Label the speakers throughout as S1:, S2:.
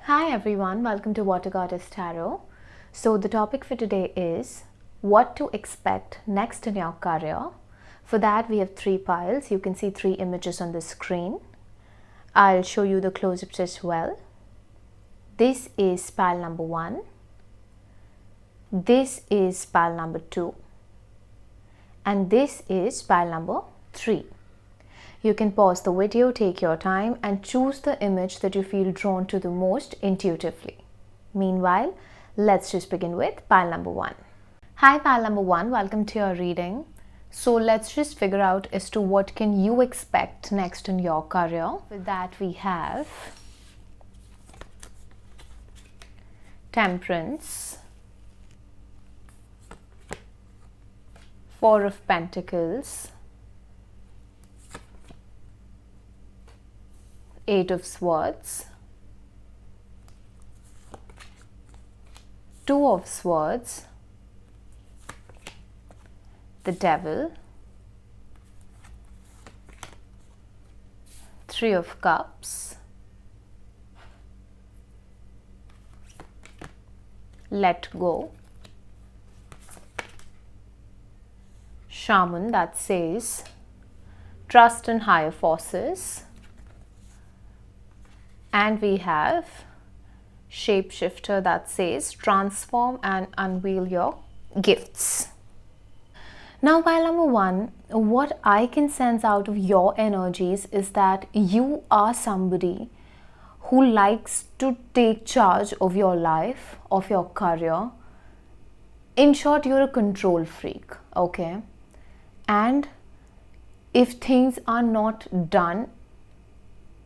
S1: Hi everyone, welcome to watergoddesstarot. So the topic for today is what to expect next in your career. For that we have three piles. You can see three images on the screen. I'll show you the close-ups as well. This is pile number 1. This is pile number 2. And this is pile number 3. You can pause the video, take your time and choose the image that you feel drawn to the most intuitively. Meanwhile, let's just begin with pile number 1. Hi pile number 1, welcome to your reading. So let's just figure out as to what can you expect next in your career. With that we have Temperance, Four of Pentacles, Eight of Swords, Two of Swords, the Devil, Three of Cups, Let Go, Shaman that says trust in higher forces, and we have Shapeshifter that says transform and unveil your gifts. Now pile number 1, what I can sense out of your energies is that you are somebody who likes to take charge of your life, of your career. In short, you're a control freak, okay? And if things are not done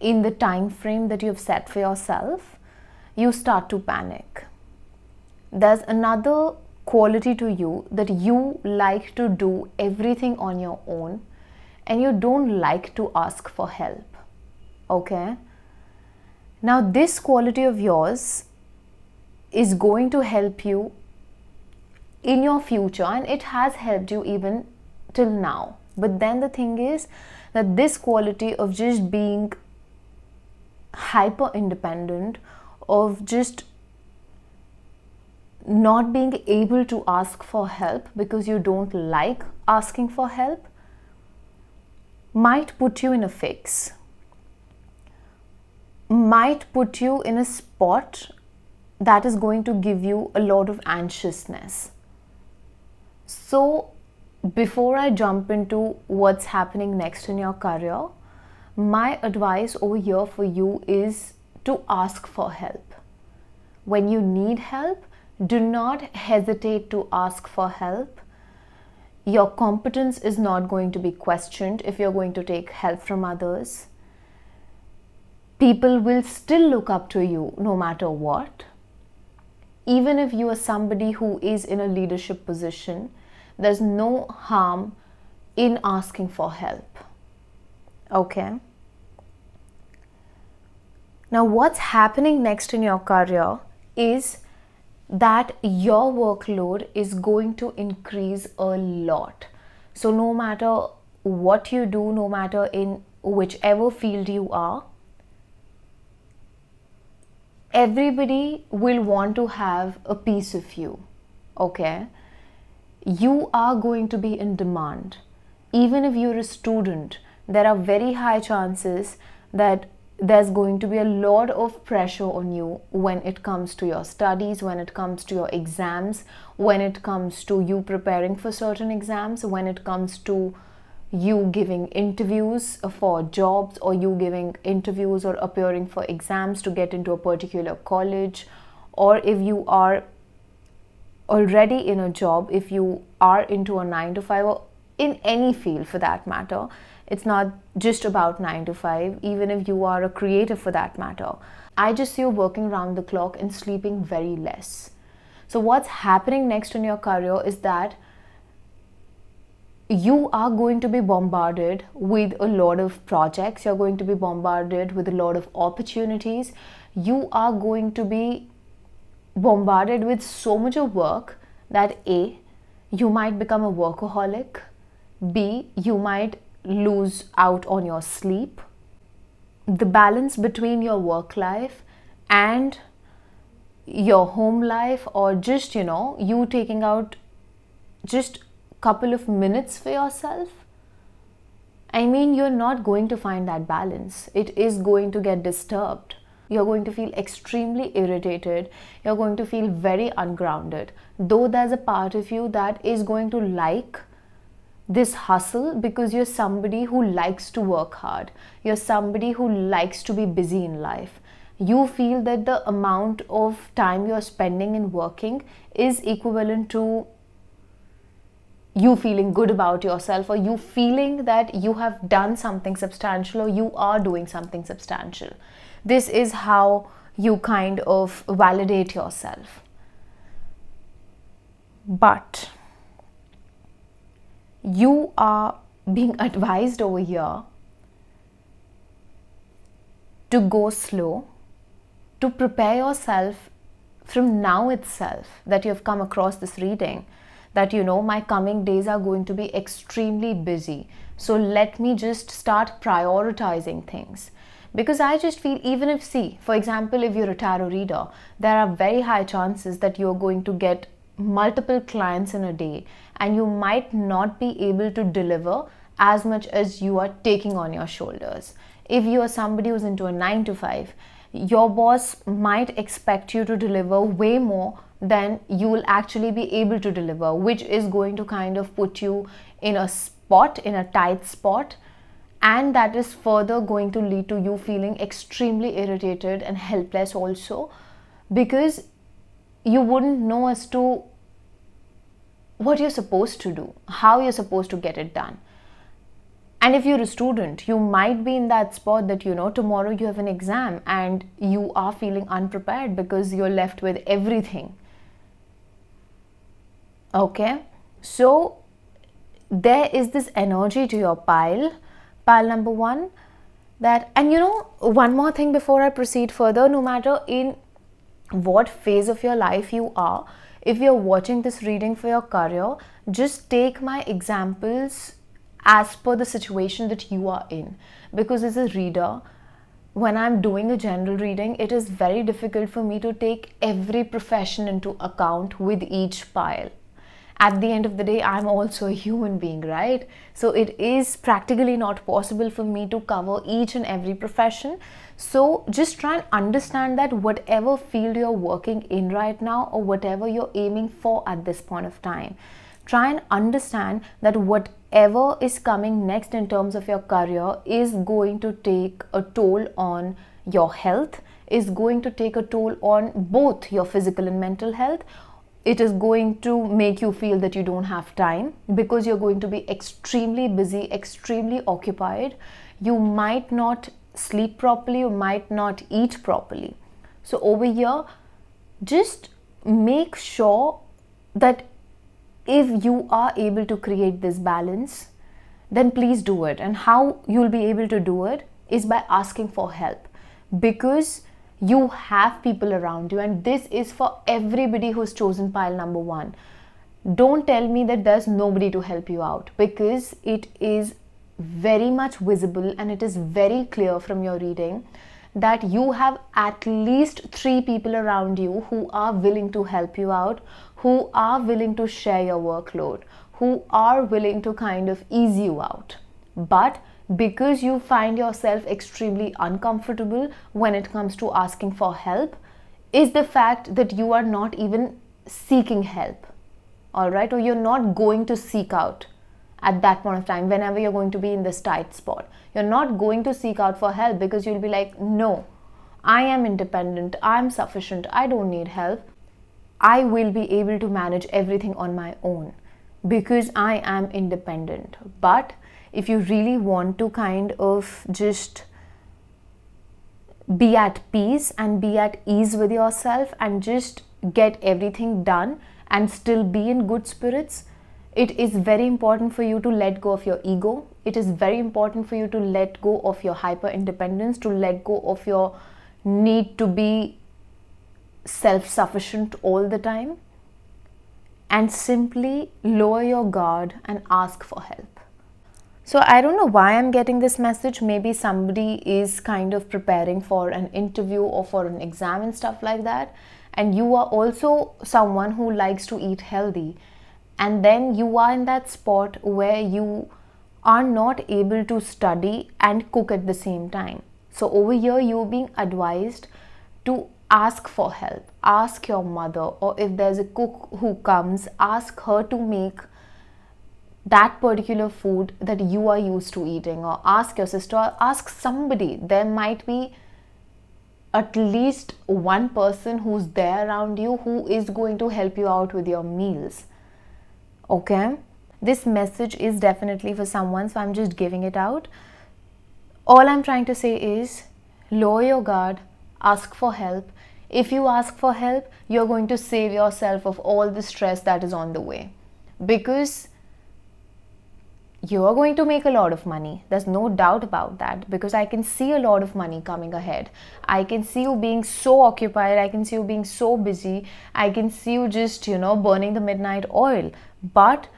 S1: in the time frame that you've set for yourself, you start to panic. There's another quality to you that you like to do everything on your own and you don't like to ask for help, okay? Now this quality of yours is going to help you in your future, and it has helped you even till now. But then the thing is that this quality of just being hyper independent, of just not being able to ask for help because you don't like asking for help, might put you in a fix, might put you in a spot that is going to give you a lot of anxiousness. So before I jump into what's happening next in your career, my advice over here for you is to ask for help. When you need help, do not hesitate to ask for help. Your competence is not going to be questioned if you're going to take help from others. People will still look up to you no matter what. Even if you are somebody who is in a leadership position, there's no harm in asking for help. Okay. Now what's happening next in your career is that your workload is going to increase a lot. So no matter what you do, no matter in whichever field you are, everybody will want to have a piece of you, okay? You are going to be in demand. Even if you're a student, there are very high chances that there's going to be a lot of pressure on you when it comes to your studies, when it comes to your exams, when it comes to you preparing for certain exams, when it comes to you giving interviews for jobs, or you giving interviews or appearing for exams to get into a particular college, or if you are already in a job, if you are into a 9 to 5 or in any field for that matter. It's not just about 9 to 5, even if you are a creative for that matter. I just see you working around the clock and sleeping very less. So what's happening next in your career is that you are going to be bombarded with a lot of projects. You're going to be bombarded with a lot of opportunities. You are going to be bombarded with so much of work that A, you might become a workaholic. B, you might lose out on your sleep. The balance between your work life and your home life, or just, you taking out just couple of minutes for yourself, I mean, you're not going to find that balance. It is going to get disturbed. You're going to feel extremely irritated. You're going to feel very ungrounded. Though there's a part of you that is going to like this hustle because you're somebody who likes to work hard. You're somebody who likes to be busy in life. You feel that the amount of time you're spending in working is equivalent to you feeling good about yourself, or you feeling that you have done something substantial, or you are doing something substantial. This is how you kind of validate yourself. But you are being advised over here to go slow, to prepare yourself from now itself, that you have come across this reading, that my coming days are going to be extremely busy. So let me just start prioritizing things. Because I just feel, even if, for example, if you're a tarot reader, there are very high chances that you're going to get multiple clients in a day, and you might not be able to deliver as much as you are taking on your shoulders. If you are somebody who's into a 9-to-5, your boss might expect you to deliver way more than you will actually be able to deliver, which is going to kind of put you in a tight spot, and that is further going to lead to you feeling extremely irritated and helpless also, because you wouldn't know as to what you're supposed to do, how you're supposed to get it done. And if you're a student, you might be in that spot that, tomorrow you have an exam and you are feeling unprepared because you're left with everything. Okay, so there is this energy to your pile number 1, that, and one more thing before I proceed further, no matter in what phase of your life you are, if you're watching this reading for your career, just take my examples as per the situation that you are in. Because as a reader, when I'm doing a general reading, it is very difficult for me to take every profession into account with each pile. At the end of the day, I'm also a human being, right? So it is practically not possible for me to cover each and every profession. So just try and understand that whatever field you're working in right now, or whatever you're aiming for at this point of time, try and understand that whatever is coming next in terms of your career is going to take a toll on your health, is going to take a toll on both your physical and mental health. It is going to make you feel that you don't have time, because you're going to be extremely busy, extremely occupied. You might not sleep properly, you might not eat properly. So over here, just make sure that if you are able to create this balance, then please do it. And how you'll be able to do it is by asking for help, because you have people around you, and this is for everybody who's chosen pile number 1. Don't tell me that there's nobody to help you out, because it is very much visible and it is very clear from your reading that you have at least 3 people around you who are willing to help you out, who are willing to share your workload, who are willing to kind of ease you out. But because you find yourself extremely uncomfortable when it comes to asking for help, is the fact that you are not even seeking help, all right? Or you're not going to seek out at that point of time, whenever you're going to be in this tight spot. You're not going to seek out for help, because you'll be like, no, I am independent, I'm sufficient, I don't need help. I will be able to manage everything on my own because I am independent. But if you really want to kind of just be at peace and be at ease with yourself and just get everything done and still be in good spirits, it is very important for you to let go of your ego. It is very important for you to let go of your hyper independence, to let go of your need to be self-sufficient all the time, and simply lower your guard and ask for help. So I don't know why I'm getting this message. Maybe somebody is kind of preparing for an interview or for an exam and stuff like that. And you are also someone who likes to eat healthy. And then you are in that spot where you are not able to study and cook at the same time. So over here, you're being advised to ask for help. Ask your mother, or if there's a cook who comes, ask her to make that particular food that you are used to eating, or ask your sister, or ask somebody. There might be at least one person who's there around you who is going to help you out with your meals. Okay, this message is definitely for someone, so I'm just giving it out. All I'm trying to say is lower your guard, ask for help. If you ask for help, you're going to save yourself of all the stress that is on the way, because you are going to make a lot of money. There's no doubt about that, because I can see a lot of money coming ahead. I can see you being so occupied. I can see you being so busy. I can see you just, burning the midnight oil. But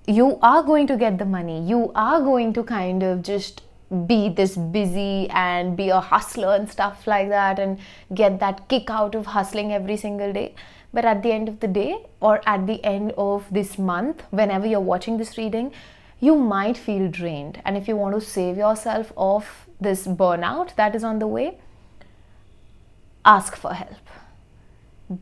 S1: you are going to get the money. You are going to kind of just be this busy and be a hustler and stuff like that, and get that kick out of hustling every single day. But at the end of the day, or at the end of this month, whenever you're watching this reading, you might feel drained. And if you want to save yourself of this burnout that is on the way, ask for help.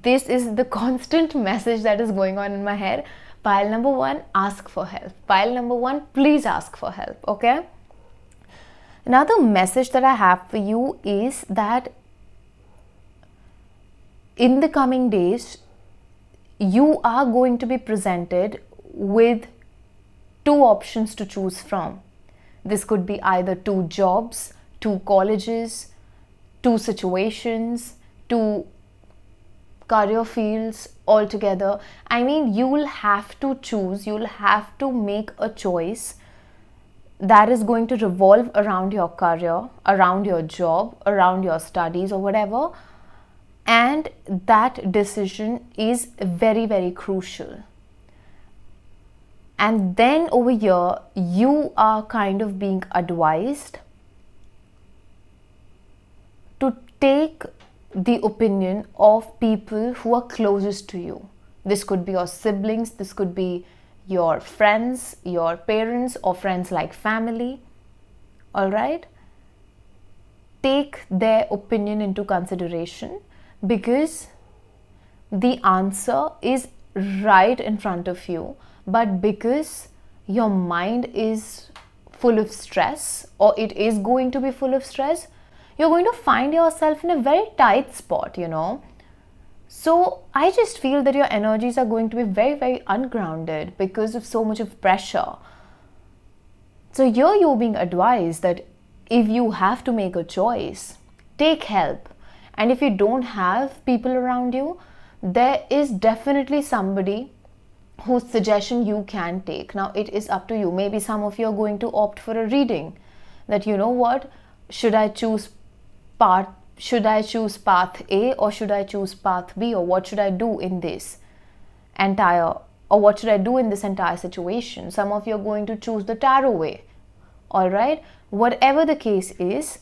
S1: This is the constant message that is going on in my head. Pile number 1, ask for help. Pile number 1, please ask for help. Okay? Another message that I have for you is that in the coming days, you are going to be presented with 2 options to choose from. This could be either 2 jobs, 2 colleges, 2 situations, 2 career fields altogether. I mean, you will have to choose, you'll have to make a choice that is going to revolve around your career, around your job, around your studies or whatever. And that decision is very, very crucial. And then over here, you are kind of being advised to take the opinion of people who are closest to you. This could be your siblings, this could be your friends, your parents, or friends like family. All right? Take their opinion into consideration, because the answer is right in front of you. But because your mind is full of stress, or it is going to be full of stress, you're going to find yourself in a very tight spot, So I just feel that your energies are going to be very, very ungrounded because of so much of pressure. So here you're being advised that if you have to make a choice, take help. And if you don't have people around you, there is definitely somebody whose suggestion you can take. Now it is up to you. Maybe some of you are going to opt for a reading that, what, should I choose path A or should I choose path B, or what should I do in this entire situation? Some of you are going to choose the tarot way. All right, whatever the case is,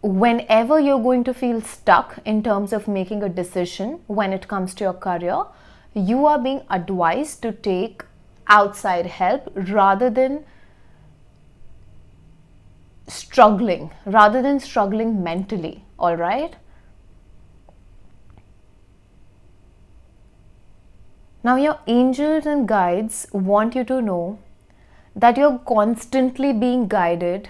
S1: whenever you're going to feel stuck in terms of making a decision when it comes to your career, you are being advised to take outside help rather than struggling mentally. All right? Now your angels and guides want you to know that you're constantly being guided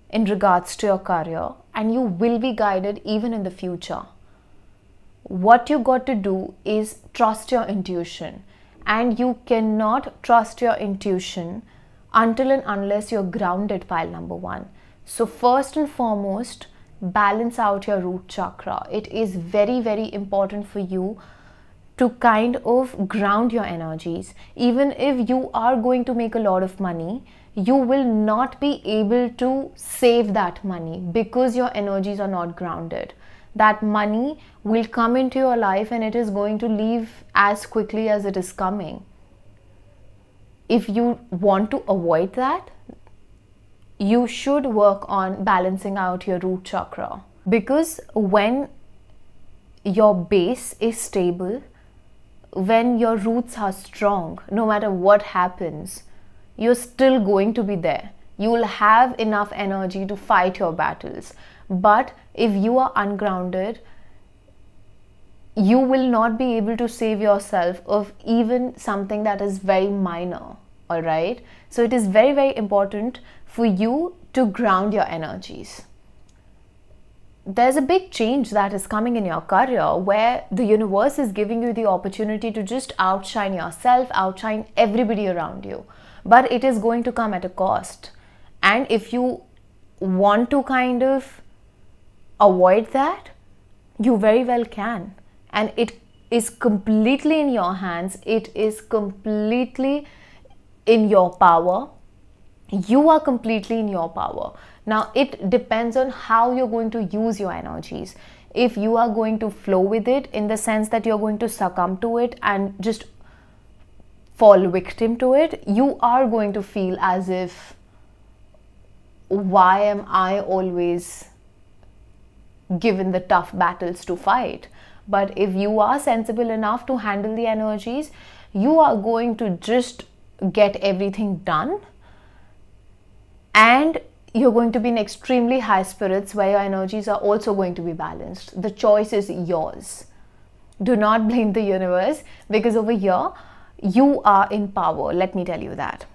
S1: in regards to your career, and you will be guided even in the future. What you got to do is trust your intuition, and you cannot trust your intuition until and unless you're grounded, pile number 1. So first and foremost, balance out your root chakra. It is very, very important for you to kind of ground your energies. Even if you are going to make a lot of money, you will not be able to save that money because your energies are not grounded. That money will come into your life and it is going to leave as quickly as it is coming. if you want to avoid that, you should work on balancing out your root chakra. Because when your base is stable, when your roots are strong, no matter what happens, you're still going to be there. You will have enough energy to fight your battles. But if you are ungrounded, you will not be able to save yourself of even something that is very minor. All right? So it is very, very important for you to ground your energies. There's a big change that is coming in your career where the universe is giving you the opportunity to just outshine yourself, outshine everybody around you. But it is going to come at a cost. And if you want to kind of avoid that, you very well can. And it is completely in your hands. It is completely in your power. You are completely in your power. Now, it depends on how you're going to use your energies. If you are going to flow with it in the sense that you're going to succumb to it and just fall victim to it, you are going to feel as if, why am I always given the tough battles to fight? But if you are sensible enough to handle the energies, you are going to just get everything done, and you're going to be in extremely high spirits where your energies are also going to be balanced. The choice is yours. Do not blame the universe, because over here you are in power. Let me tell you that.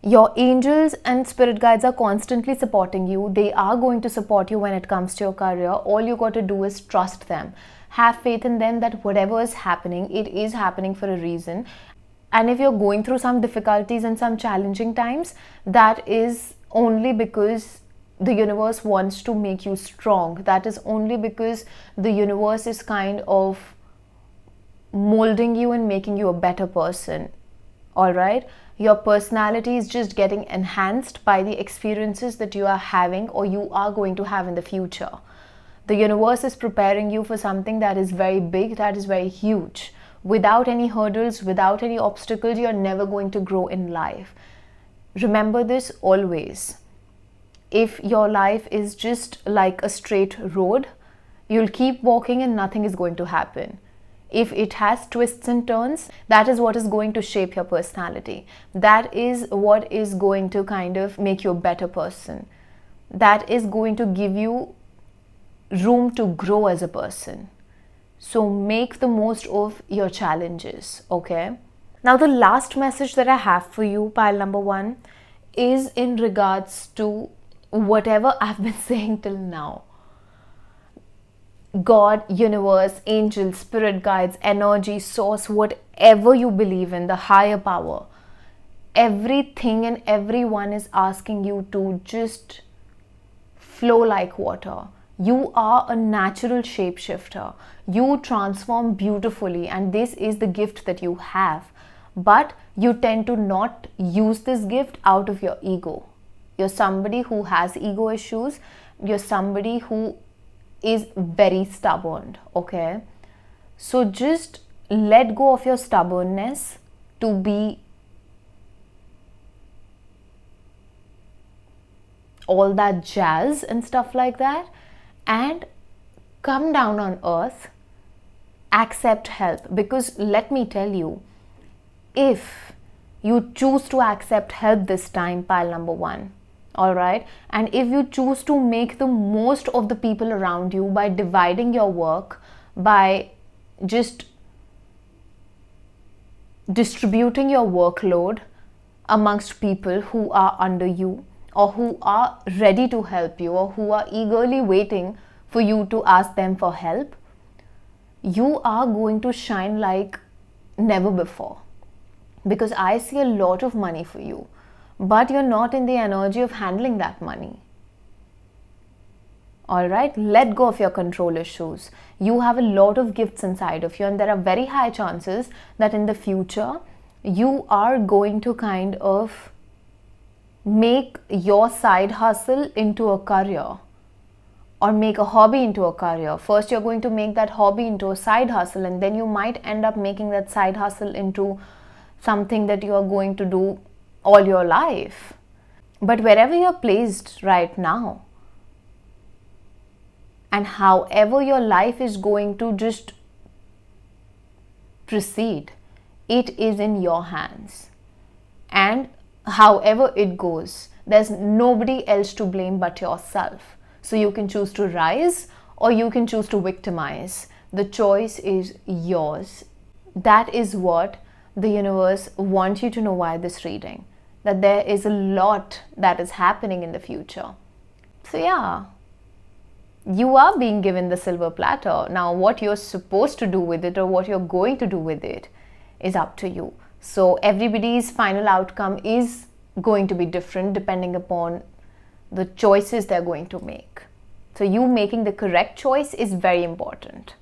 S1: Your angels and spirit guides are constantly supporting you. They are going to support you when it comes to your career. All you got to do is trust them. Have faith in them that whatever is happening, it is happening for a reason. And if you're going through some difficulties and some challenging times, that is only because the universe wants to make you strong. That is only because the universe is kind of molding you and making you a better person. All right? Your personality is just getting enhanced by the experiences that you are having or you are going to have in the future. The universe is preparing you for something that is very big, that is very huge. Without any hurdles, without any obstacles, you're never going to grow in life. Remember this always. If your life is just like a straight road, you'll keep walking and nothing is going to happen. If it has twists and turns, that is what is going to shape your personality. That is what is going to kind of make you a better person. That is going to give you room to grow as a person. So make the most of your challenges, okay? Now the last message that I have for you, pile number 1, is in regards to whatever I've been saying till now. God, universe, angels, spirit guides, energy, source, whatever you believe in, the higher power, everything and everyone is asking you to just flow like water. You are a natural shapeshifter. You transform beautifully, and this is the gift that you have. But you tend to not use this gift out of your ego. You're somebody who has ego issues. You're somebody who is very stubborn, okay? So just let go of your stubbornness to be all that jazz and stuff like that, and come down on earth, accept help. Because let me tell you, if you choose to accept help this time, pile number 1, all right, and if you choose to make the most of the people around you by dividing your work, by just distributing your workload amongst people who are under you, or who are ready to help you, or who are eagerly waiting for you to ask them for help, you are going to shine like never before. Because I see a lot of money for you, but you're not in the energy of handling that money. All right, let go of your control issues. You have a lot of gifts inside of you, and there are very high chances that in the future you are going to kind of make your side hustle into a career, or make a hobby into a career. First, you're going to make that hobby into a side hustle, and then you might end up making that side hustle into something that you are going to do all your life. But wherever you're placed right now, and however your life is going to just proceed, it is in your hands. And however it goes, there's nobody else to blame but yourself. So you can choose to rise or you can choose to victimize. The choice is yours. That is what the universe wants you to know via this reading, that there is a lot that is happening in the future. So yeah, you are being given the silver platter. Now what you're supposed to do with it or what you're going to do with it is up to you. So everybody's final outcome is going to be different depending upon the choices they're going to make. So you making the correct choice is very important.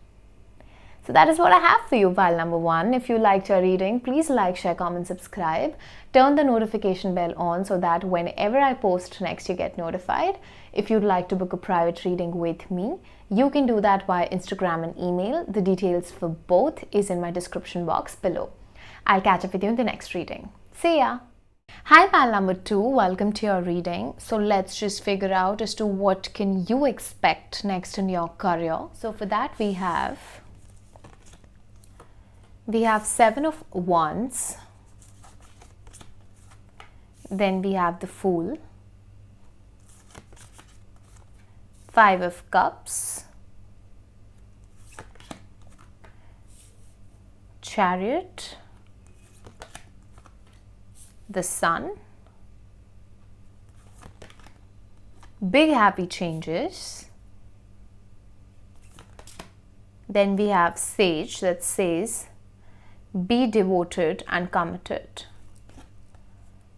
S1: So that is what I have for you, pile number 1. If you liked your reading, please like, share, comment, subscribe. Turn the notification bell on so that whenever I post next, you get notified. If you'd like to book a private reading with me, you can do that via Instagram and email. The details for both is in my description box below. I'll catch up with you in the next reading. See ya! Hi pile number 2, welcome to your reading. So let's just figure out as to what can you expect next in your career. So for that we have 7 of Wands, then we have the Fool, 5 of Cups, Chariot, the Sun, big happy changes. Then we have Sage that says be devoted and committed.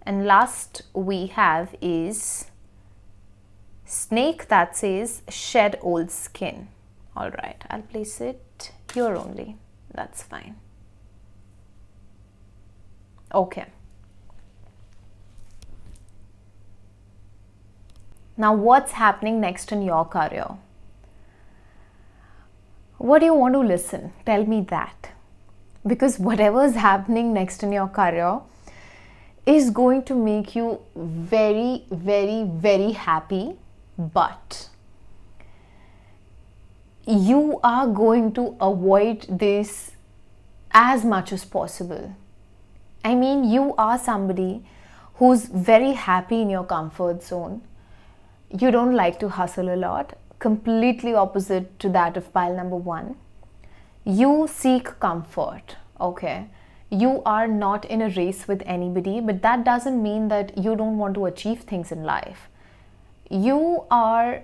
S1: And last we have is Snake that says shed old skin. Alright, I'll place it here only. That's fine. Okay. Now what's happening next in your career? What do you want to listen? Tell me that. Because whatever is happening next in your career is going to make you very, very, very happy, but you are going to avoid this as much as possible. I mean, you are somebody who's very happy in your comfort zone. You don't like to hustle a lot, completely opposite to that of pile number 1. You seek comfort, okay? You are not in a race with anybody, but that doesn't mean that you don't want to achieve things in life. You are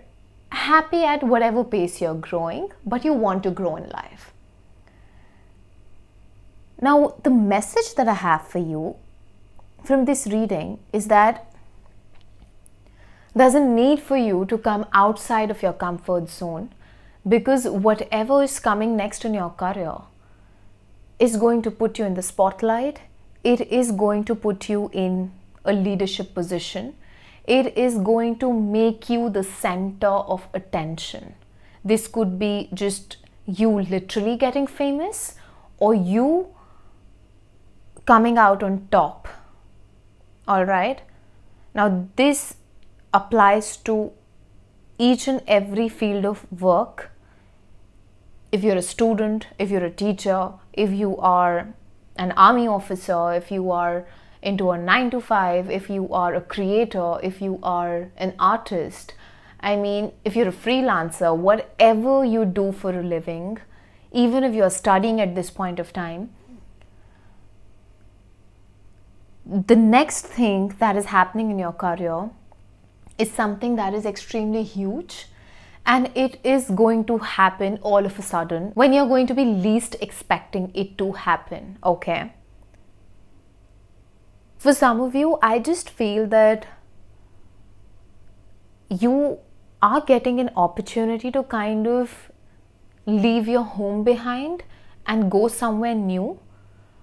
S1: happy at whatever pace you're growing, but you want to grow in life. Now, the message that I have for you from this reading is that there's a need for you to come outside of your comfort zone, because whatever is coming next in your career is going to put you in the spotlight. It is going to put you in a leadership position. It is going to make you the center of attention. This could be just you literally getting famous or you coming out on top. All right. Now this applies to each and every field of work. If you're a student, if you're a teacher, if you are an army officer, if you are into a 9-to-5, if you are a creator, if you are an artist, I mean, if you're a freelancer, whatever you do for a living, even if you're studying at this point of time, the next thing that is happening in your career is something that is extremely huge, and it is going to happen all of a sudden when you're going to be least expecting it to happen, okay? For some of you, I just feel that you are getting an opportunity to kind of leave your home behind and go somewhere new,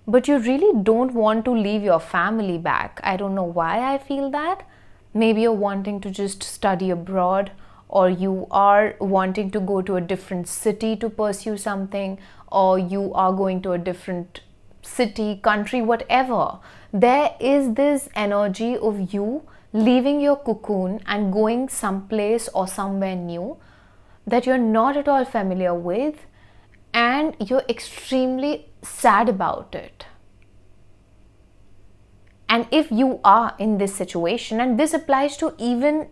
S1: but you really don't want to leave your family back. I don't know why I feel that. Maybe you're wanting to just study abroad, or you are wanting to go to a different city to pursue something, or you are going to a different city, country, whatever, there is this energy of you leaving your cocoon and going someplace or somewhere new that you're not at all familiar with, and you're extremely sad about it. And if you are in this situation, and this applies to even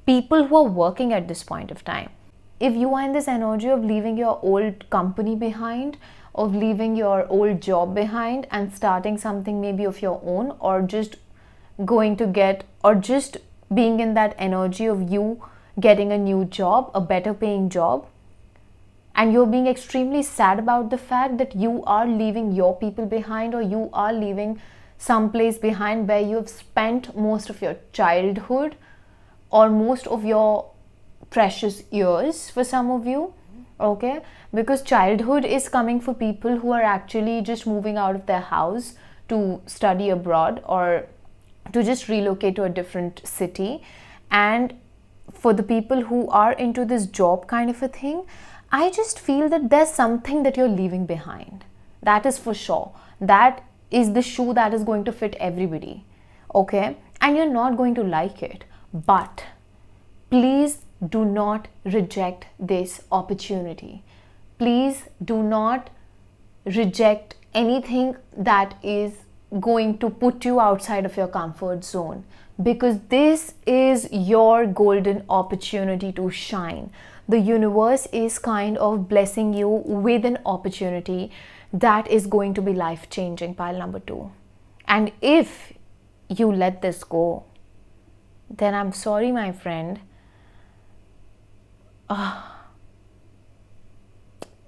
S1: people who are working at this point of time, if you are in this energy of leaving your old company behind, of leaving your old job behind and starting something maybe of your own, or just going to get, or just being in that energy of you getting a new job, a better paying job, and you're being extremely sad about the fact that you are leaving your people behind, or you are leaving someplace behind where you've spent most of your childhood or most of your precious years for some of you, okay? Because childhood is coming for people who are actually just moving out of their house to study abroad or to just relocate to a different city. And for the people who are into this job kind of a thing, I just feel that there's something that you're leaving behind. That is for sure. That is the shoe that is going to fit everybody, okay? And you're not going to like it. But please do not reject this opportunity. Please do not reject anything that is going to put you outside of your comfort zone, because this is your golden opportunity to shine. The universe is kind of blessing you with an opportunity that is going to be life-changing, pile number 2. And if you let this go, then I'm sorry, my friend,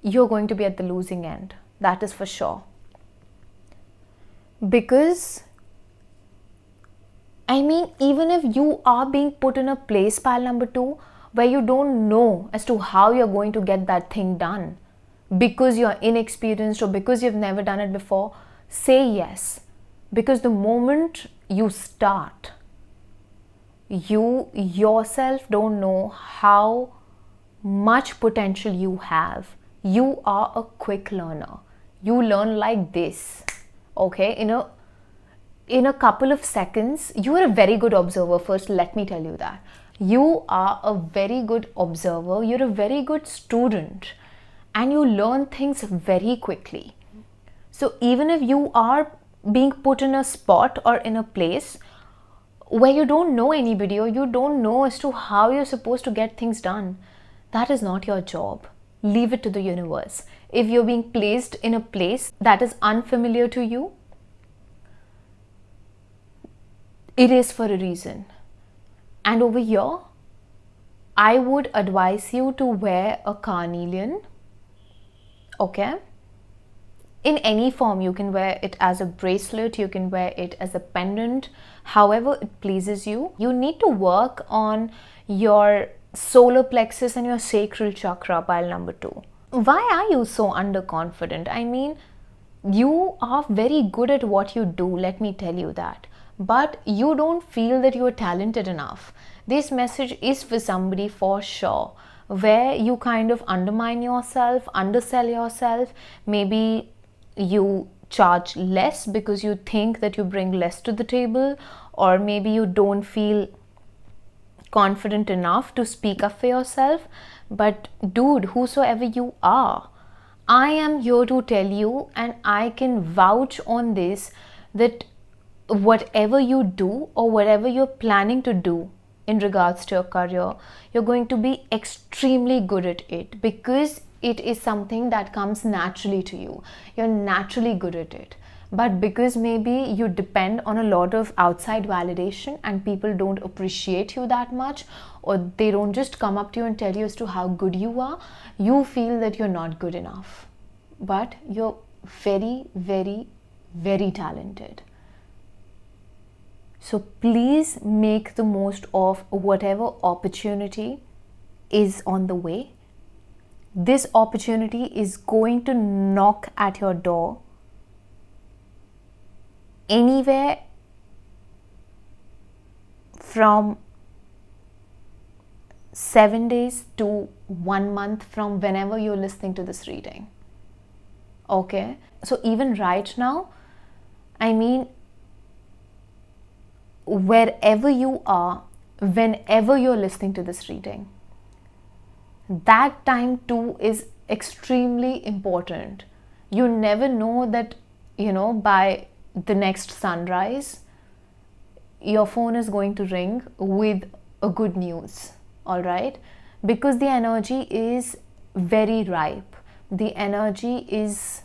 S1: you're going to be at the losing end. That is for sure. Because, I mean, even if you are being put in a place, pile number 2, where you don't know as to how you're going to get that thing done, because you're inexperienced or because you've never done it before, say yes. Because the moment you start, you yourself don't know how much potential you have. You are a quick learner. You learn like this, okay? In a couple of seconds. You are a very good observer. First, let me tell you that. You are a very good observer. You're a very good student. And you learn things very quickly. So even if you are being put in a spot or in a place where you don't know anybody, or you don't know as to how you're supposed to get things done, that is not your job. Leave it to the universe. If you're being placed in a place that is unfamiliar to you, it is for a reason. And over here, I would advise you to wear a carnelian, okay? In any form. You can wear it as a bracelet, you can wear it as a pendant, however it pleases you. You need to work on your solar plexus and your sacral chakra, pile number 2. Why are you so underconfident? I mean, you are very good at what you do, let me tell you that. But you don't feel that you are talented enough. This message is for somebody for sure, where you kind of undermine yourself, undersell yourself. Maybe you charge less because you think that you bring less to the table, or maybe you don't feel confident enough to speak up for yourself. But dude, whosoever you are, I am here to tell you, and I can vouch on this, that whatever you do or whatever you're planning to do in regards to your career, you're going to be extremely good at it, because it is something that comes naturally to you. You're naturally good at it. But because maybe you depend on a lot of outside validation and people don't appreciate you that much, or they don't just come up to you and tell you as to how good you are, you feel that you're not good enough. But you're very, very, very talented. So please make the most of whatever opportunity is on the way. This opportunity is going to knock at your door anywhere from 7 days to 1 month from whenever you're listening to this reading. Okay, so even right now, I mean, wherever you are, whenever you're listening to this reading, that time too is extremely important. You never know that, by the next sunrise, your phone is going to ring with a good news, all right? Because the energy is very ripe. The energy is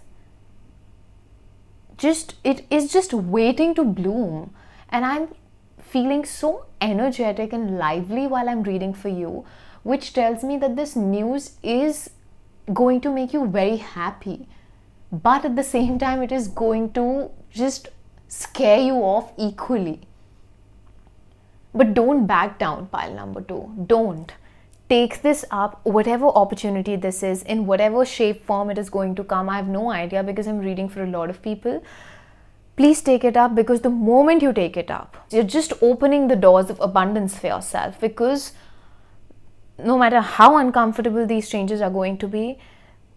S1: just waiting to bloom. And I'm feeling so energetic and lively while I'm reading for you, which tells me that this news is going to make you very happy. But at the same time, it is going to just scare you off equally. But don't back down, pile number 2. Don't. Take this up, whatever opportunity this is, in whatever shape, form it is going to come. I have no idea because I'm reading for a lot of people. Please take it up, because the moment you take it up, you're just opening the doors of abundance for yourself, because no matter how uncomfortable these changes are going to be,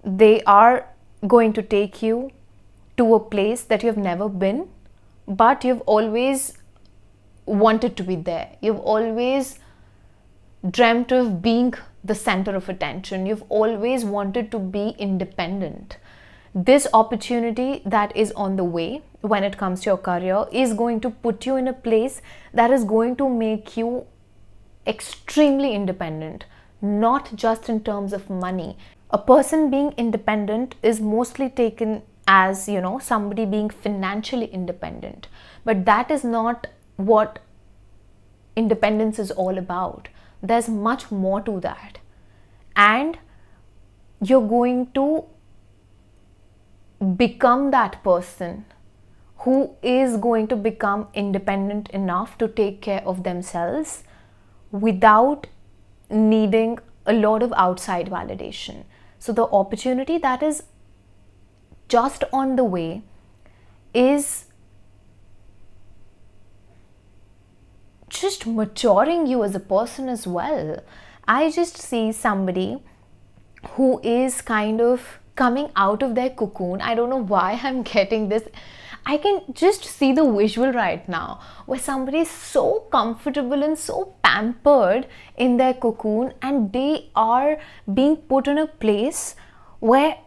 S1: they are going to take you to a place that you've never been, but you've always wanted to be there. You've always dreamt of being the center of attention. You've always wanted to be independent. This opportunity that is on the way when it comes to your career is going to put you in a place that is going to make you extremely independent, not just in terms of money. A person being independent is mostly taken as, somebody being financially independent. But that is not what independence is all about. There's much more to that. And you're going to become that person who is going to become independent enough to take care of themselves without needing a lot of outside validation. So the opportunity that is just on the way is just maturing you as a person as well. I just see somebody who is kind of coming out of their cocoon. I don't know why I'm getting this. I can just see the visual right now where somebody is so comfortable and so pampered in their cocoon, and they are being put in a place where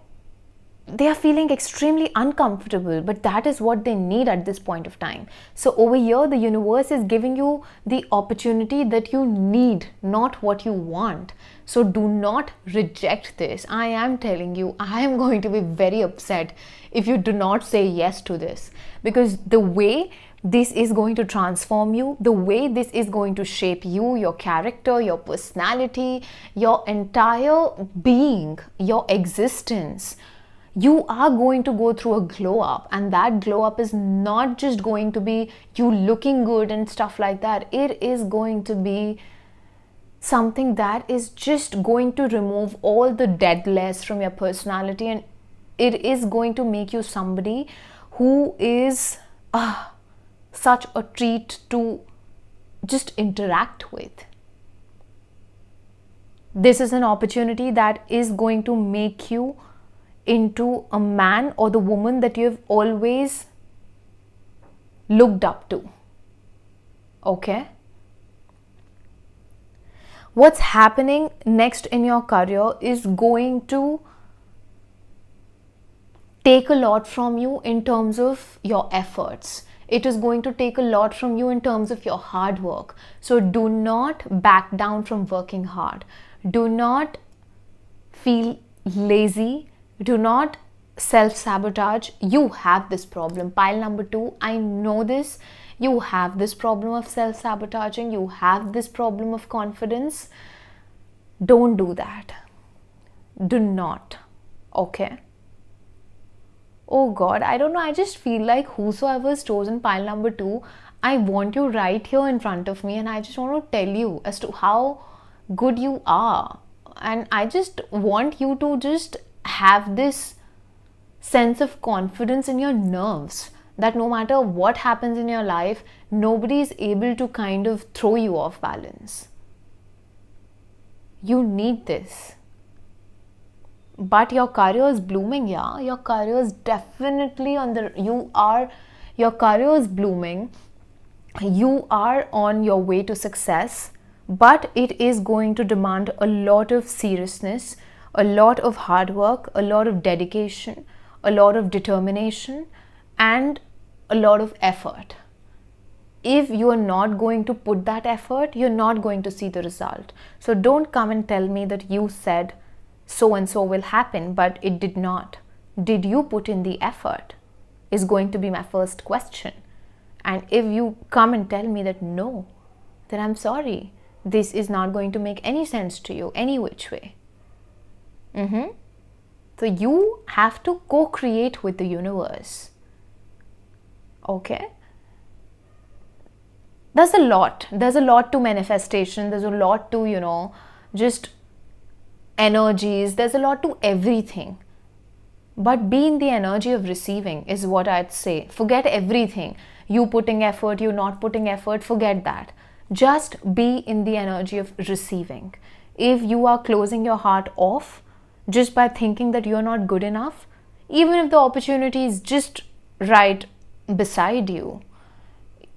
S1: they are feeling extremely uncomfortable, but that is what they need at this point of time. So over here, the universe is giving you the opportunity that you need, not what you want. So do not reject this. I am telling you, I am going to be very upset if you do not say yes to this, because the way this is going to transform you, the way this is going to shape you, your character, your personality, your entire being, your existence, you are going to go through a glow up. And that glow up is not just going to be you looking good and stuff like that. It is going to be something that is just going to remove all the dead layers from your personality, and it is going to make you somebody who is such a treat to just interact with. This is an opportunity that is going to make you into a man or the woman that you've always looked up to. Okay? What's happening next in your career is going to take a lot from you in terms of your efforts. It is going to take a lot from you in terms of your hard work. So do not back down from working hard. Do not feel lazy. Do not self-sabotage. You have this problem. Pile number 2, I know this. You have this problem of self-sabotaging. You have this problem of confidence. Don't do that. Do not. Okay? Oh God, I don't know. I just feel like whosoever has chosen pile number 2, I want you right here in front of me, and I just want to tell you as to how good you are. And I just want you to just have this sense of confidence in your nerves that no matter what happens in your life, nobody is able to kind of throw you off balance. You need this. but your career is blooming. Yeah, your career is definitely on the, your career is blooming, you are on your way to success, but it is going to demand a lot of seriousness, a lot of hard work, a lot of dedication, a lot of determination, and a lot of effort. If you are not going to put that effort, you're not going to see the result. So don't come and tell me that you said so and so will happen, but it did not. Did you put in the effort? Is going to be my first question. And if you come and tell me that no, then I'm sorry. This is not going to make any sense to you, any which way. So you have to co-create with the universe. Okay? There's a lot to manifestation, there's a lot to, just energies, there's a lot to everything. But be in the energy of receiving is what I'd say. Forget everything. You putting effort, you not putting effort, forget that. Just be in the energy of receiving. If you are closing your heart off just by thinking that you're not good enough, even if the opportunity is just right beside you,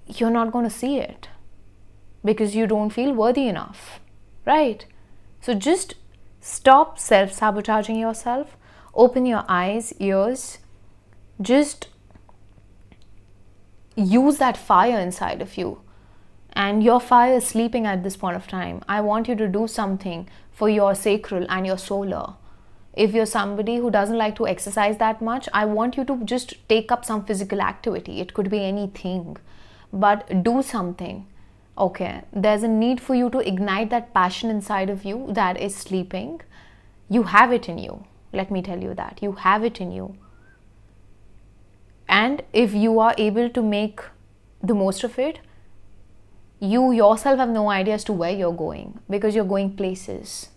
S1: you're not going to see it because you don't feel worthy enough, right? So just stop self-sabotaging yourself. Open your eyes, ears. Just use that fire inside of you. And your fire is sleeping at this point of time. I want you to do something for your sacral and your solar. If you're somebody who doesn't like to exercise that much, I want you to just take up some physical activity. It could be anything, but do something. Okay, there's a need for you to ignite that passion inside of you that is sleeping. You have it in you. Let me tell you that. You have it in you. And if you are able to make the most of it, you yourself have no idea as to where you're going, because you're going places.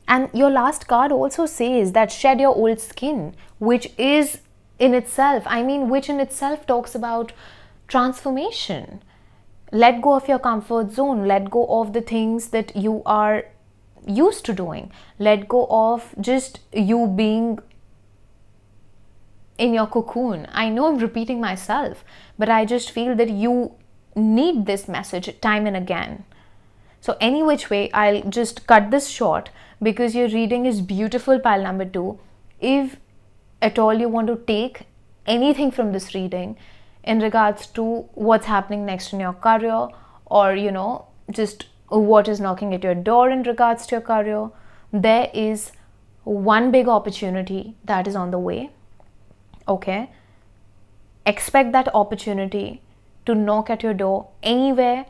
S1: And your last card also says that shed your old skin, which is in itself, which in itself talks about transformation. Let go of your comfort zone. Let go of the things that you are used to doing. Let go of just you being in your cocoon. I know I'm repeating myself, but I just feel that you need this message time and again. So any which way, I'll just cut this short because your reading is beautiful, pile number 2. If at all you want to take anything from this reading in regards to what's happening next in your career, or just what is knocking at your door in regards to your career, there is one big opportunity that is on the way. Okay, expect that opportunity to knock at your door anywhere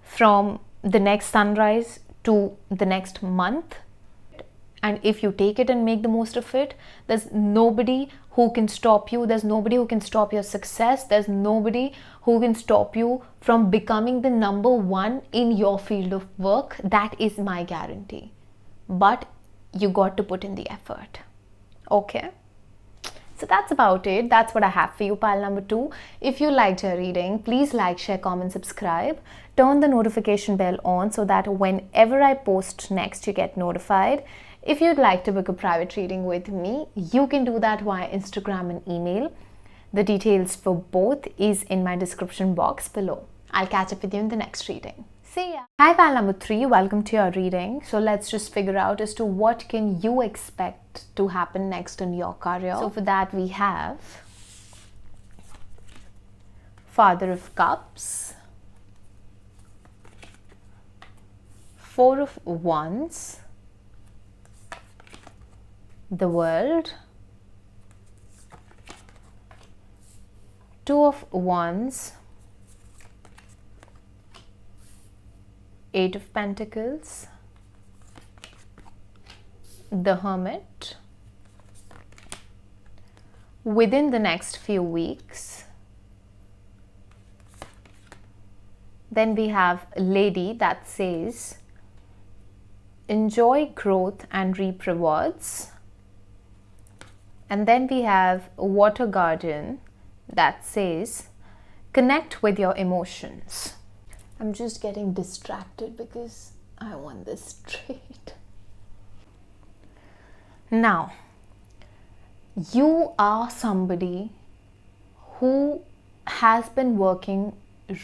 S1: from the next sunrise to the next month. And if you take it and make the most of it, there's nobody who can stop you. There's nobody who can stop your success. There's nobody who can stop you from becoming the number 1 in your field of work. That is my guarantee. But you got to put in the effort. Okay? So that's about it. That's what I have for you, pile number 2. If you liked your reading, please like, share, comment, subscribe. Turn the notification bell on so that whenever I post next, you get notified. If you'd like to book a private reading with me, you can do that via Instagram and email. The details for both is in my description box below. I'll catch up with you in the next reading. See ya. Hi, pile number 3. Welcome to your reading. So let's just figure out as to what can you expect to happen next in your career. So for that we have Father of Cups, 4 of Wands, the World, 2 of Wands, 8 of Pentacles, the Hermit. Within the next few weeks, then we have Lady that says enjoy growth and reap rewards. And then we have Water Guardian that says connect with your emotions. I'm just getting distracted because I want this straight. Now, you are somebody who has been working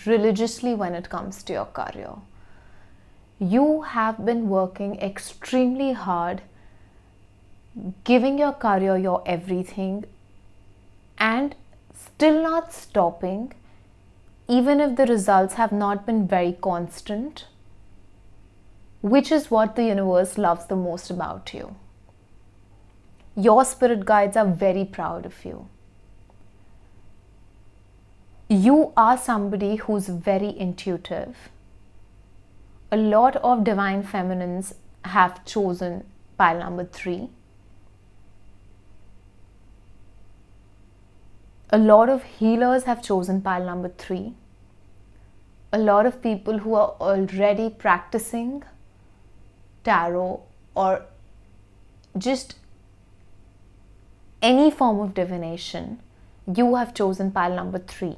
S1: religiously when it comes to your career. You have been working extremely hard, giving your career your everything, and still not stopping, even if the results have not been very constant, which is what the universe loves the most about you. Your spirit guides are very proud of you. You are somebody who's very intuitive. A lot of divine feminines have chosen pile number 3. A lot of healers have chosen pile number 3. A lot of people who are already practicing tarot or just any form of divination, you have chosen pile number 3.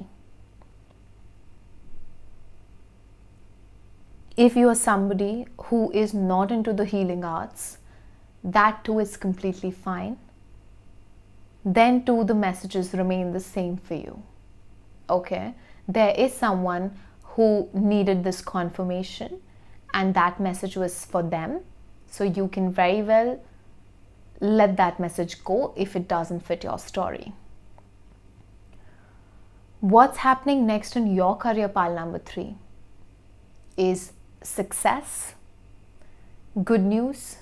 S1: If you are somebody who is not into the healing arts, that too is completely fine. Then too the messages remain the same for you. Okay? There is someone who needed this confirmation and that message was for them. So you can very well let that message go if it doesn't fit your story. What's happening next in your career pile number 3 is success, good news,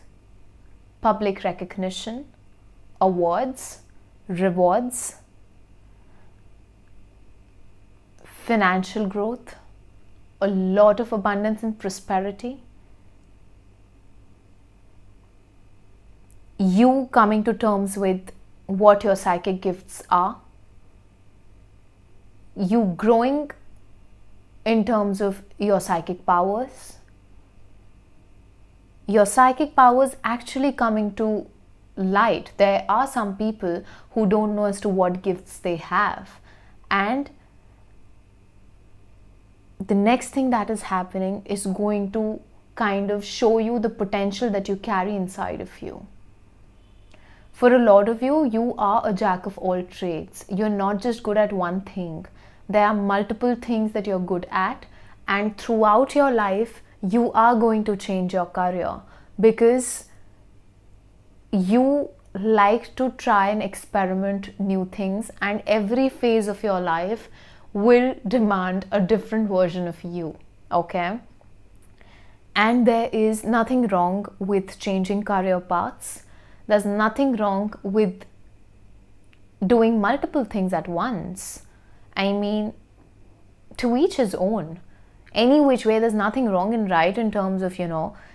S1: public recognition, awards, rewards, financial growth, a lot of abundance and prosperity, you coming to terms with what your psychic gifts are, you growing in terms of your psychic powers, your psychic powers actually coming to light. There are some people who don't know as to what gifts they have, and the next thing that is happening is going to kind of show you the potential that you carry inside of you. For a lot of you, you are a jack of all trades. You're not just good at one thing. There are multiple things that you're good at, and throughout your life, you are going to change your career because you like to try and experiment new things, and every phase of your life will demand a different version of you. Okay? And there is nothing wrong with changing career paths. There's nothing wrong with doing multiple things at once. I mean, to each his own. Any which way, there's nothing wrong and right in terms of,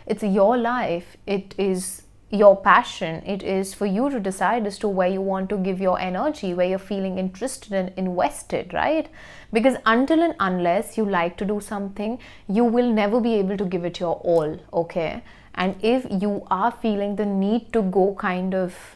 S1: it's your life. It is your passion. It is for you to decide as to where you want to give your energy, where you're feeling interested and invested, right? Because until and unless you like to do something, you will never be able to give it your all, okay? And if you are feeling the need to go kind of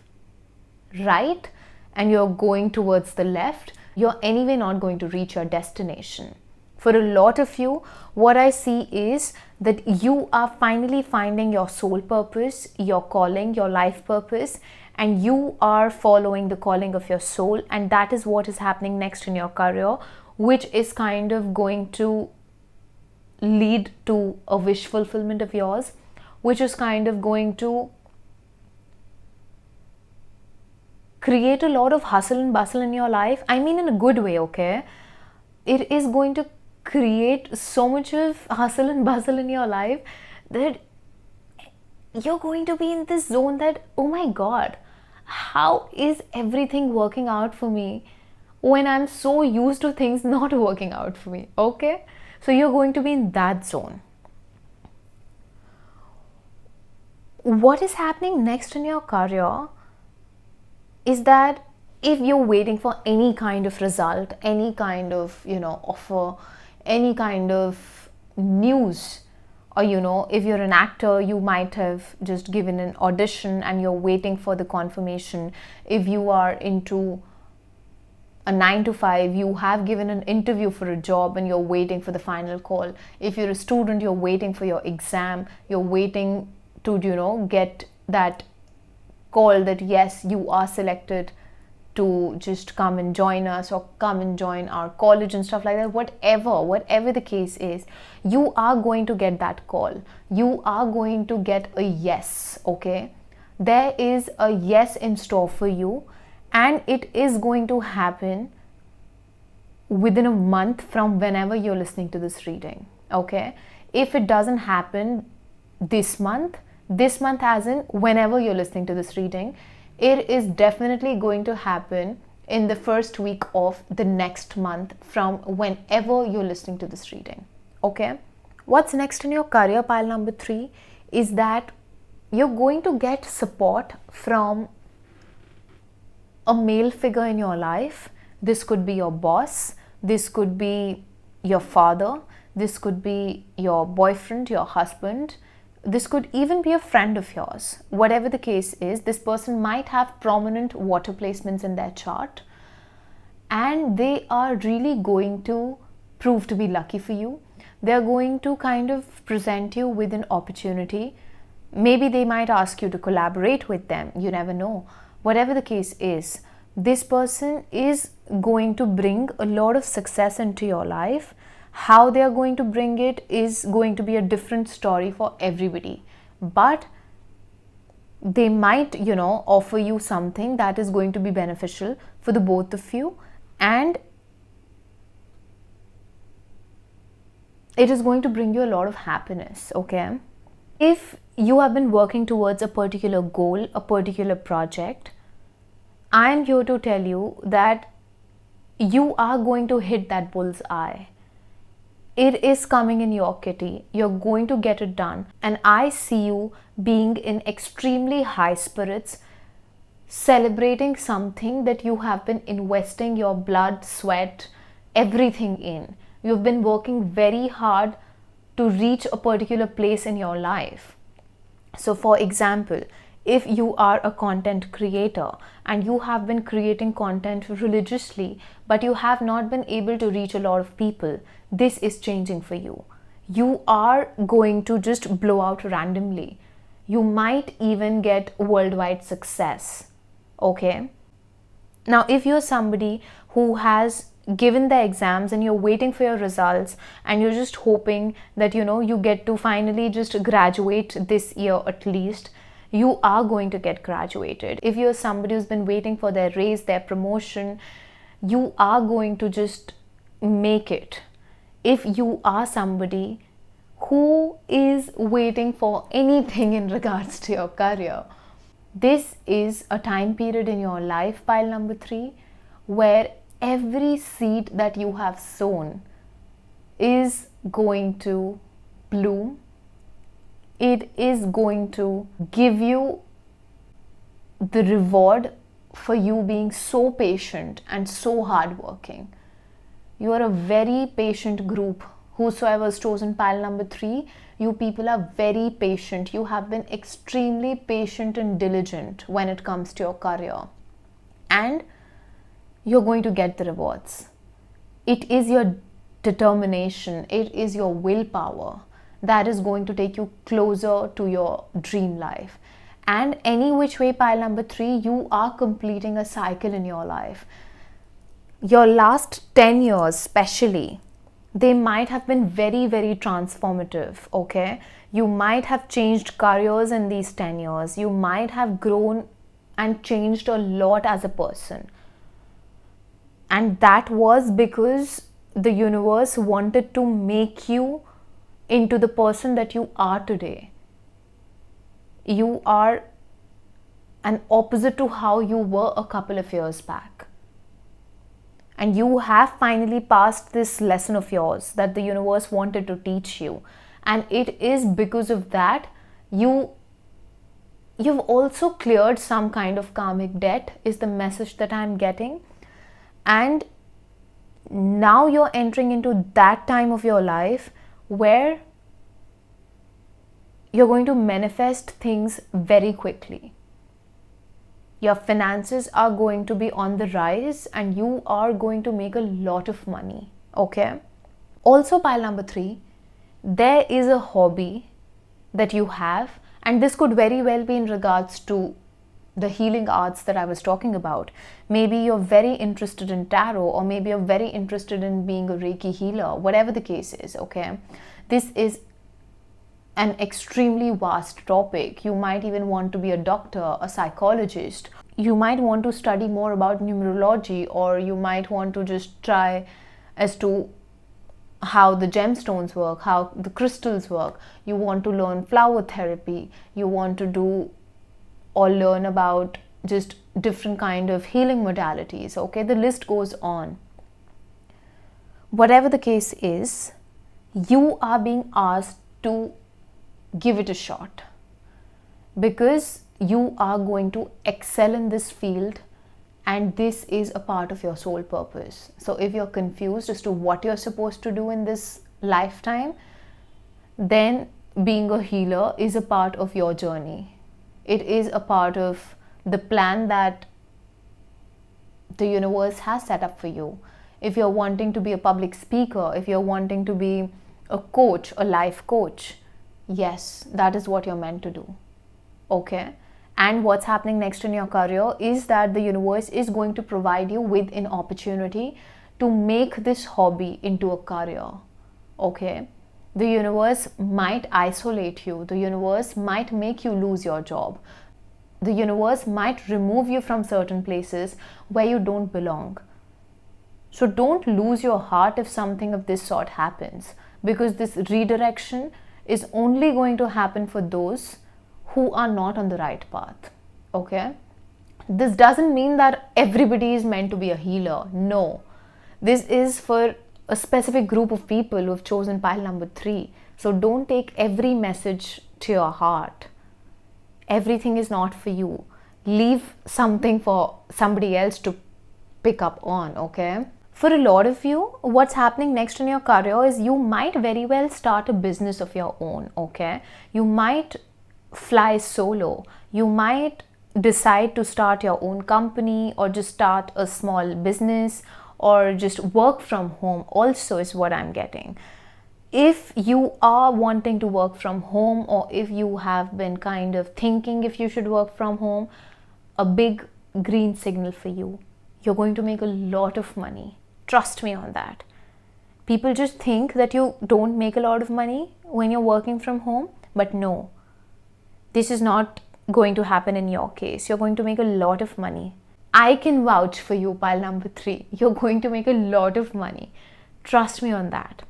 S1: right and you're going towards the left, you're anyway not going to reach your destination. For a lot of you, what I see is that you are finally finding your soul purpose, your calling, your life purpose, and you are following the calling of your soul, and that is what is happening next in your career, which is kind of going to lead to a wish fulfillment of yours, which is kind of going to create a lot of hustle and bustle in your life. I mean, in a good way, okay? It is going to create so much of hustle and bustle in your life that you're going to be in this zone that, oh my God, how is everything working out for me when I'm so used to things not working out for me, okay? So you're going to be in that zone. What is happening next in your career is that if you're waiting for any kind of result, any kind of, offer, any kind of news, or, if you're an actor, you might have just given an audition and you're waiting for the confirmation. If you are into a 9 to 5, you have given an interview for a job and you're waiting for the final call. If you're a student, you're waiting for your exam, you're waiting to, get that call that yes, you are selected to just come and join us or come and join our college and stuff like that, whatever the case is, you are going to get that call. You are going to get a yes, okay? There is a yes in store for you, and it is going to happen within a month from whenever you're listening to this reading, okay? If it doesn't happen this month as in whenever you're listening to this reading, it is definitely going to happen in the first week of the next month from whenever you're listening to this reading, okay? What's next in your career, pile number 3, is that you're going to get support from a male figure in your life. This could be your boss, this could be your father, this could be your boyfriend, your husband, this could even be a friend of yours. Whatever the case is, this person might have prominent water placements in their chart, and they are really going to prove to be lucky for you. They're going to kind of present you with an opportunity. Maybe they might ask you to collaborate with them. You never know. Whatever the case is, this person is going to bring a lot of success into your life. How they are going to bring it is going to be a different story for everybody. But they might, offer you something that is going to be beneficial for the both of you. And it is going to bring you a lot of happiness, okay? If you have been working towards a particular goal, a particular project, I am here to tell you that you are going to hit that bull's eye. It is coming in your kitty. You're going to get it done. And I see you being in extremely high spirits, celebrating something that you have been investing your blood, sweat, everything in. You've been working very hard to reach a particular place in your life. So for example, if you are a content creator and you have been creating content religiously, but you have not been able to reach a lot of people, this is changing for you. You are going to just blow out randomly. You might even get worldwide success, okay? Now, if you're somebody who has given the exams and you're waiting for your results and you're just hoping that, you get to finally just graduate this year at least, you are going to get graduated. If you're somebody who's been waiting for their raise, their promotion, you are going to just make it. If you are somebody who is waiting for anything in regards to your career, this is a time period in your life, pile number 3, where every seed that you have sown is going to bloom. It is going to give you the reward for you being so patient and so hardworking. You are a very patient group. Whosoever has chosen pile number 3, you people are very patient. You have been extremely patient and diligent when it comes to your career. And you're going to get the rewards. It is your determination. It is your willpower that is going to take you closer to your dream life. And any which way, pile number 3, you are completing a cycle in your life. Your last 10 years especially, they might have been very, very transformative, okay? You might have changed careers in these 10 years. You might have grown and changed a lot as a person. And that was because the universe wanted to make you into the person that you are today. You are an opposite to how you were a couple of years back. And you have finally passed this lesson of yours that the universe wanted to teach you. And it is because of that you've also cleared some kind of karmic debt, is the message that I'm getting. And now you're entering into that time of your life where you're going to manifest things very quickly. Your finances are going to be on the rise and you are going to make a lot of money, okay? Also, pile number 3, there is a hobby that you have, and this could very well be in regards to the healing arts that I was talking about. Maybe you're very interested in tarot, or maybe you're very interested in being a Reiki healer, whatever the case is, okay? This is an extremely vast topic. You might even want to be a doctor, a psychologist. You might want to study more about numerology, or you might want to just try as to how the gemstones work, how the crystals work. You want to learn flower therapy. You want to do or learn about just different kind of healing modalities, okay? The list goes on. Whatever the case is, you are being asked to give it a shot, because you are going to excel in this field, and this is a part of your soul purpose. So if you're confused as to what you're supposed to do in this lifetime, then being a healer is a part of your journey. It is a part of the plan that the universe has set up for you. If you're wanting to be a public speaker, if you're wanting to be a coach, a life coach, yes, that is what you're meant to do, okay? And what's happening next in your career is that the universe is going to provide you with an opportunity to make this hobby into a career, okay? The universe might isolate you. The universe might make you lose your job. The universe might remove you from certain places where you don't belong. So don't lose your heart if something of this sort happens, because this redirection is only going to happen for those who are not on the right path, okay? This doesn't mean that everybody is meant to be a healer. No. This is for a specific group of people who have chosen pile number 3. So don't take every message to your heart. Everything is not for you. Leave something for somebody else to pick up on, okay? For a lot of you, what's happening next in your career is you might very well start a business of your own, okay? You might fly solo. You might decide to start your own company, or just start a small business, or just work from home also is what I'm getting. If you are wanting to work from home, or if you have been kind of thinking if you should work from home, a big green signal for you. You're going to make a lot of money. Trust me on that. People just think that you don't make a lot of money when you're working from home, but no. This is not going to happen in your case. You're going to make a lot of money. I can vouch for you, pile number 3. You're going to make a lot of money. Trust me on that.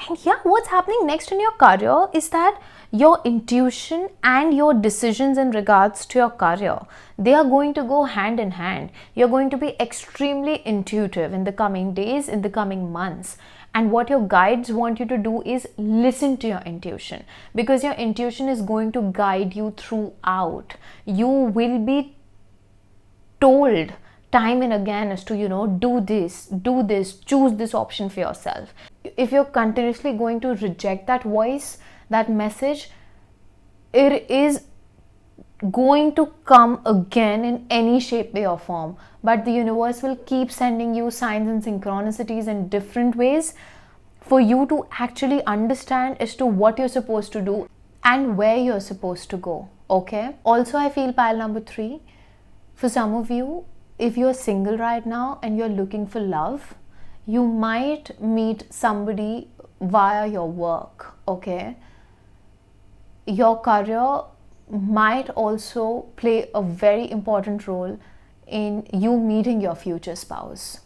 S1: And yeah, what's happening next in your career is that your intuition and your decisions in regards to your career, they are going to go hand in hand. You're going to be extremely intuitive in the coming days, in the coming months. And what your guides want you to do is listen to your intuition, because your intuition is going to guide you throughout. You will be told time and again as to, do this, choose this option for yourself. If you're continuously going to reject that voice, that message, it is going to come again in any shape, way or form. But the universe will keep sending you signs and synchronicities in different ways for you to actually understand as to what you're supposed to do and where you're supposed to go, okay? Also, I feel pile number 3, for some of you, if you're single right now and you're looking for love, you might meet somebody via your work, okay? Your career might also play a very important role in you meeting your future spouse.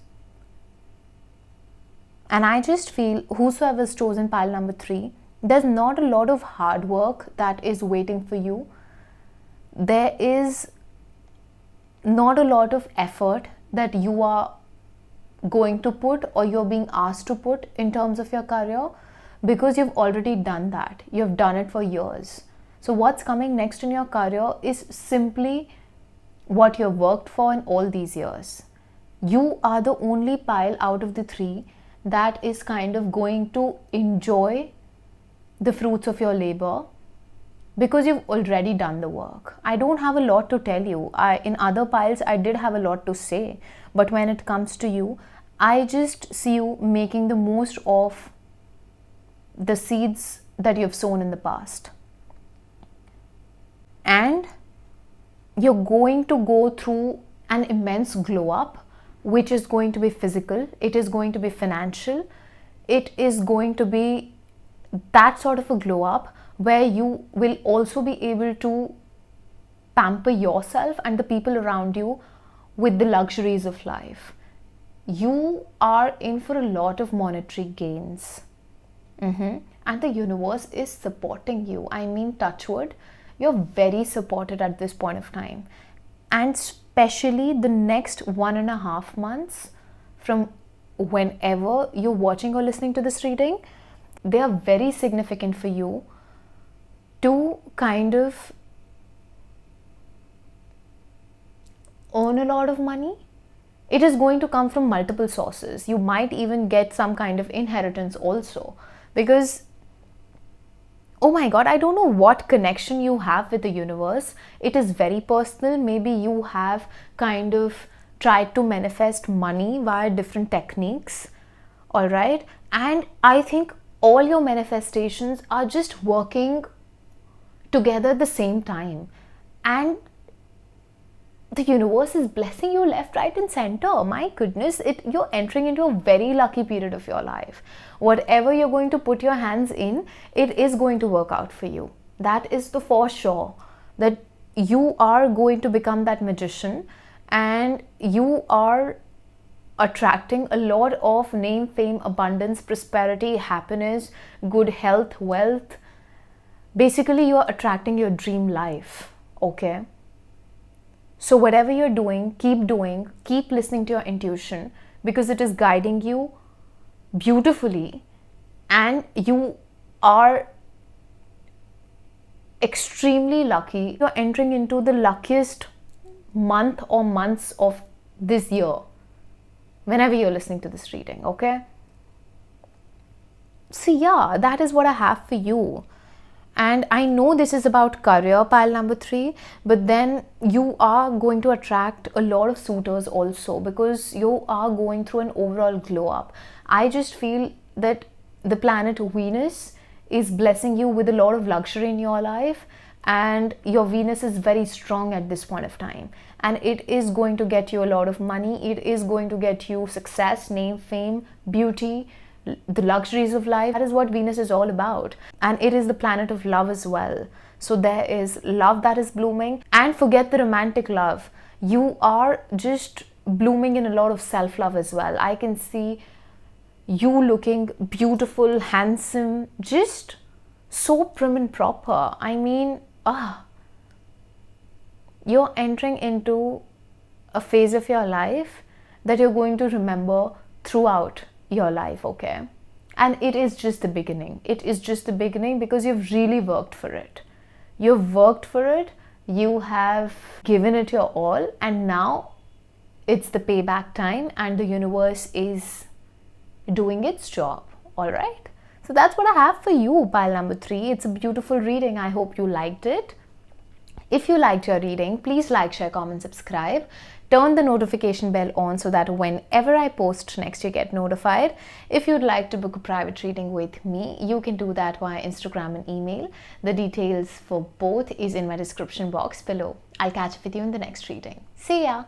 S1: And I just feel whosoever has chosen pile number 3, there's not a lot of hard work that is waiting for you. There is not a lot of effort that you are going to put, or you're being asked to put in terms of your career, because you've already done that. You've done it for years. So what's coming next in your career is simply what you've worked for in all these years. You are the only pile out of the 3 that is kind of going to enjoy the fruits of your labor, because you've already done the work. I don't have a lot to tell you. In other piles, I did have a lot to say. But when it comes to you, I just see you making the most of the seeds that you've sown in the past. and you're going to go through an immense glow up, which is going to be physical, it is going to be financial, it is going to be that sort of a glow up where you will also be able to pamper yourself and the people around you with the luxuries of life. You are in for a lot of monetary gains. And the universe is supporting you. I mean, touch wood, you're very supported at this point of time. And especially the next 1.5 months from whenever you're watching or listening to this reading, they are very significant for you to kind of earn a lot of money. It is going to come from multiple sources. You might even get some kind of inheritance also, because oh my god, I don't know what connection you have with the universe. It is very personal. Maybe you have kind of tried to manifest money via different techniques, all right? And I think all your manifestations are just working together at the same time, and the universe is blessing you left, right and center. My goodness, you're entering into a very lucky period of your life. Whatever you're going to put your hands in, it is going to work out for you. That is the for sure, that you are going to become that magician, and you are attracting a lot of name, fame, abundance, prosperity, happiness, good health, wealth. Basically, you are attracting your dream life, okay? So whatever you're doing, keep listening to your intuition, because it is guiding you beautifully, and you are extremely lucky. You're entering into the luckiest month or months of this year whenever you're listening to this reading, okay? So yeah, that is what I have for you. And I know this is about career, pile number 3, but then you are going to attract a lot of suitors also, because you are going through an overall glow up. I just feel that the planet Venus is blessing you with a lot of luxury in your life, and your Venus is very strong at this point of time, and it is going to get you a lot of money. It is going to get you success, name, fame, beauty, the luxuries of life. That is what Venus is all about, and it is the planet of love as well. So there is love that is blooming, and forget the romantic love, you are just blooming in a lot of self-love as well. I can see you looking beautiful, handsome, just so prim and proper. I mean, you're entering into a phase of your life that you're going to remember throughout your life, okay? And it is just the beginning. It is just the beginning, because you've really worked for it. You've worked for it, you have given it your all, and now it's the payback time, and the universe is doing its job, all right? So that's what I have for you, pile number 3. It's a beautiful reading. I hope you liked it. If you liked your reading, please like, share, comment, subscribe. Turn the notification bell on so that whenever I post next, you get notified. If you'd like to book a private reading with me, you can do that via Instagram and email. The details for both is in my description box below. I'll catch up with you in the next reading. See ya!